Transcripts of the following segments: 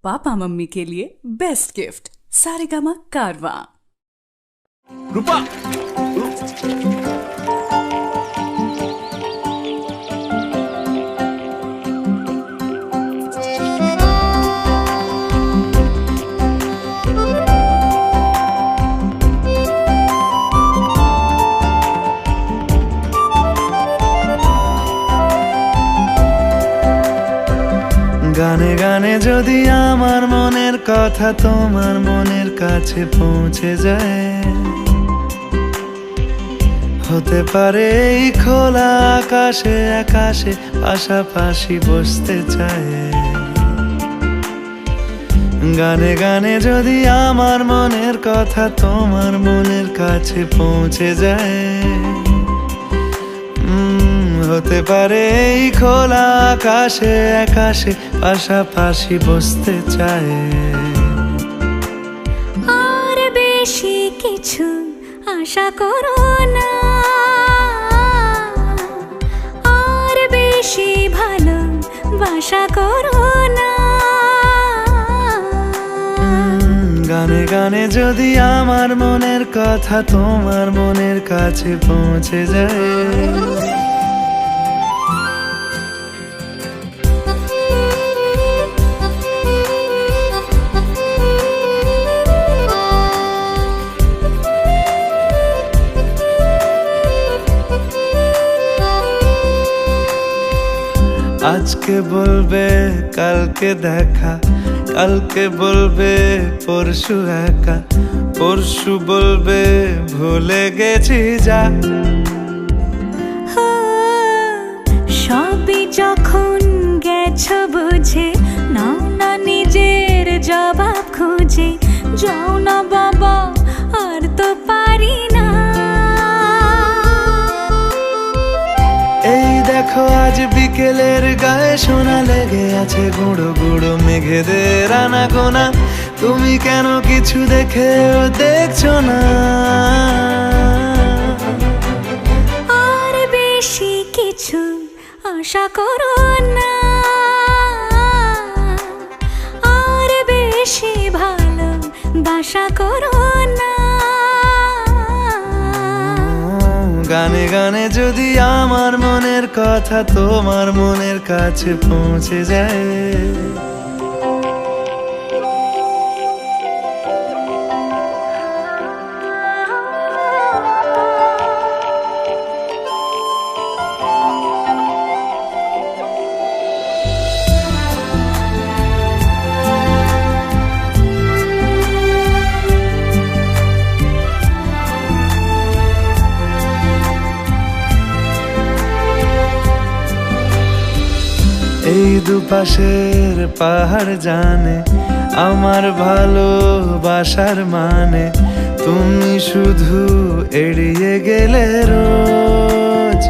Papa mummy के लिए best gift Saregama कारवां। रूपा গানে গানে যদি আমার মনের কথা তোমার মনের কাছে পৌঁছে যায়, হতে পারে এই খোলা আকাশে আকাশে পাশাপাশি বসতে চায়। গানে গানে যদি আমার মনের কথা তোমার মনের কাছে পৌঁছে যায়, হতে পারে এই খোলা আকাশে আকাশে পাশাপাশি বসতে চায়। আর বেশি কিছু আশা করো না, আর বেশি ভালোবাসা করো না। গানে গানে যদি আমার মনের কথা তোমার মনের কাছে পৌঁছে যায়, আজকে বলবে কালকে দেখা, কালকে বলবে পরশু একা, পরশু বলবে ভুলে গেছি যা। সবই যখন গেছো বুঝে, নাও না নিজের জবাব খুঁজে। যাও না বাবা, আর তো পারি না। এই দেখো আজ বিকেলের গায়ে সোনা লেগে আছে গুঁড়ো গুঁড়ো মেঘেদের আনাগোনা। তুমি কেন কিছু দেখেও দেখছো না? আর বেশি কিছু আশা করো না, আর বেশি ভালোবাসা করো না। গানে গানে যদি আমার মনের কথা তোমার মনের কাছে পৌঁছে যায়, এই দুপাশের পাহাড় জানে আমার ভালোবাসার মানে। তুমি শুধু এড়িয়ে গেলে রোজ।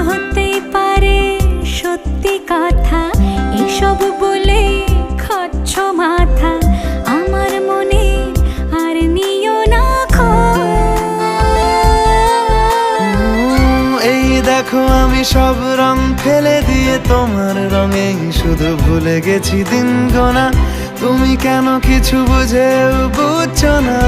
হতেই পারে সত্যি কথা, এসব বলে খাচ্ছ মাথা। আমার মনে আর নিও না এই দেখো আমি সব রং ফেলে দিয়ে তোমার রঙেই শুধু ভুলে গেছি দিন গোনা। তুমি কেন কিছু বুঝেও বুঝছো না?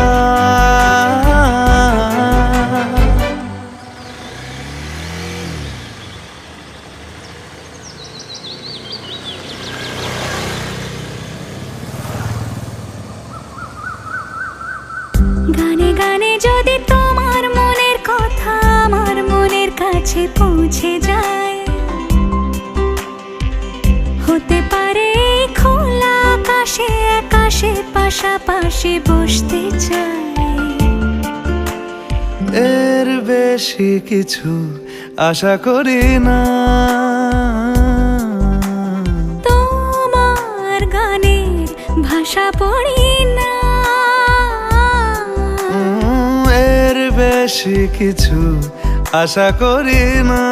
গানে গানে যদি তোমার মনের কথা আমার মনের কাছে পৌঁছে যায়, হতে পারে খোলা আকাশে আকাশে পাশাপাশি বসতে চাই। এর বেশি কিছু আশা করি না। তোমার গানের ভাষা পড়ি না, এর বেশি কিছু আশা করি না।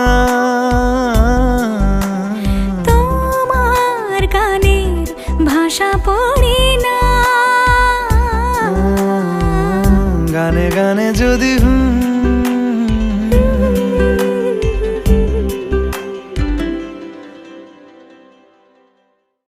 তোমার গানের ভাষা পড়ি না। গানে গানে যদি